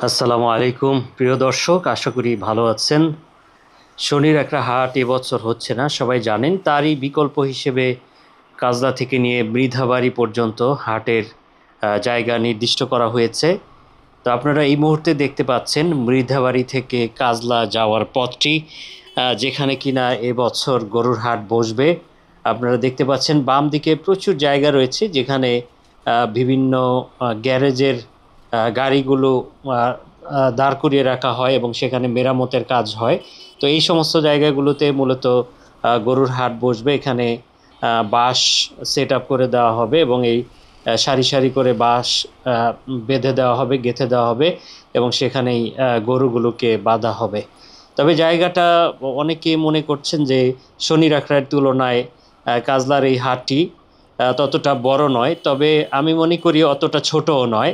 আসসালামু আলাইকুম প্রিয় দর্শক, আশা করি ভালো আছেন। শনির একটা হাট এবছর হচ্ছে না, সবাই জানেন। তারই বিকল্প হিসেবে কাজলা থেকে নিয়ে মৃধাবাড়ি পর্যন্ত হাটের জায়গা নির্দিষ্ট করা হয়েছে। তো আপনারা এই মুহূর্তে দেখতে পাচ্ছেন মৃধাবাড়ি থেকে কাজলা যাওয়ার পথটি, যেখানে কিনা এবছর গরুর হাট বসবে। আপনারা দেখতে পাচ্ছেন বাম দিকে প্রচুর জায়গা রয়েছে, যেখানে বিভিন্ন গ্যারেজের গাড়িগুলো দাঁড় করিয়ে রাখা হয় এবং সেখানে মেরামতের কাজ হয়। তো এই সমস্ত জায়গাগুলোতে মূলত গরুর হাট বসবে। এখানে বাঁশ সেট আপ করে দেওয়া হবে এবং এই সারি সারি করে বাঁশ বেঁধে দেওয়া হবে, গেঁথে দেওয়া হবে এবং সেখানেই গরুগুলোকে বাঁধা হবে। তবে জায়গাটা অনেকেই মনে করছেন যে শনির আখড়ার তুলনায় কাজলার এই হাটটি ততটা বড় নয়, তবে আমি মনে করি অতটা ছোটও নয়।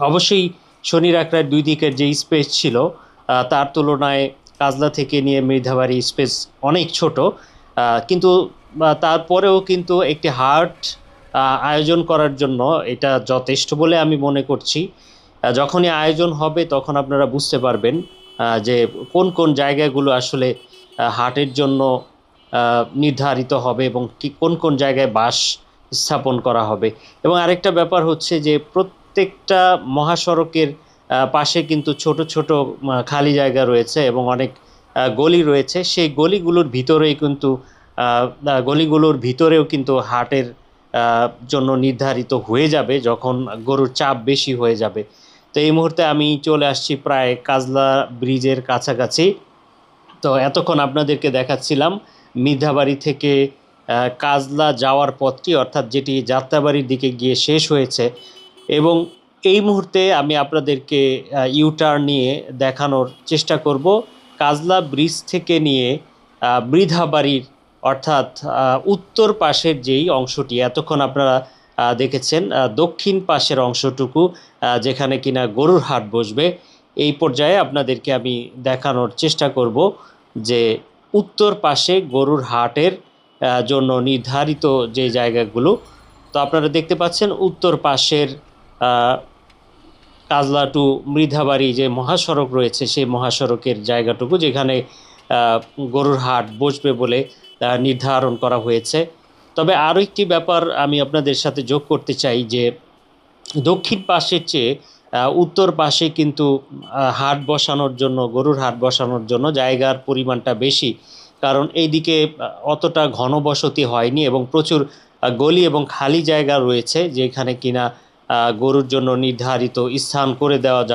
অবশ্যই শনির আখড়ার দুই দিকের যে স্পেস ছিল তার তুলনায় কাজলা থেকে নিয়ে মৃধাবাড়ি স্পেস অনেক ছোট, কিন্তু তারপরেও কিন্তু একটি হাট আয়োজন করার জন্য এটা যথেষ্ট বলে আমি মনে করছি। যখনই আয়োজন হবে তখন আপনারা বুঝতে পারবেন যে কোন কোন জায়গাগুলো আসলে হাটের জন্য নির্ধারিত হবে এবং কি কোন কোন জায়গায় বাস স্থাপন করা হবে। এবং আরেকটা ব্যাপার হচ্ছে যে প্রত্যেকটা মহাসড়কের পাশে কিন্তু ছোট ছোট খালি জায়গা রয়েছে এবং অনেক গলি রয়েছে। সেই গলিগুলোর ভিতরেও কিন্তু হাটের জন্য নির্ধারিত হয়ে যাবে যখন গরুর চাপ বেশি হয়ে যাবে। তো এই মুহূর্তে আমি চলে আসছি প্রায় কাজলা ব্রিজের কাছাকাছি। তো এতক্ষণ আপনাদেরকে দেখাচ্ছিলাম মিঠাবাড়ি থেকে কাজলা যাওয়ার পথটি, অর্থাৎ যেটি যাত্রাবাড়ির দিকে গিয়ে শেষ হয়েছে। এবং এই মুহূর্তে আমি আপনাদেরকে ইউটার্ন নিয়ে দেখানোর চেষ্টা করব কাজলা ব্রিজ থেকে নিয়ে মৃধাবাড়ির, অর্থাৎ উত্তর পাশের যেই অংশটি এতক্ষণ আপনারা দেখেছেন, দক্ষিণ পাশের অংশটুকু যেখানে কিনা গরুর হাট বসবে। এই পর্যায়ে আপনাদেরকে আমি দেখানোর চেষ্টা করব যে উত্তর পাশে গরুর হাটের জন্য নির্ধারিত যে জায়গাগুলো। তো আপনারা দেখতে পাচ্ছেন উত্তর পাশের কাজলা টু মৃধাবাড়ি যে মহাসড়ক রয়েছে, সেই মহাসড়কের জায়গাটুকু যেখানে গরুর হাট বসবে বলে নির্ধারণ করা হয়েছে। তবে আরও একটি ব্যাপার আমি আপনাদের সাথে যোগ করতে চাই যে দক্ষিণ পাশের চেয়ে উত্তর পাশে কিন্তু হাট বসানোর জন্য, গরুর হাট বসানোর জন্য জায়গার পরিমাণটা বেশি, কারণ এইদিকে অতটা ঘনবসতি হয়নি এবং প্রচুর গলি এবং খালি জায়গা রয়েছে যেখানে কিনা গরুর জন্য নির্ধারিত স্থান করে দেওয়া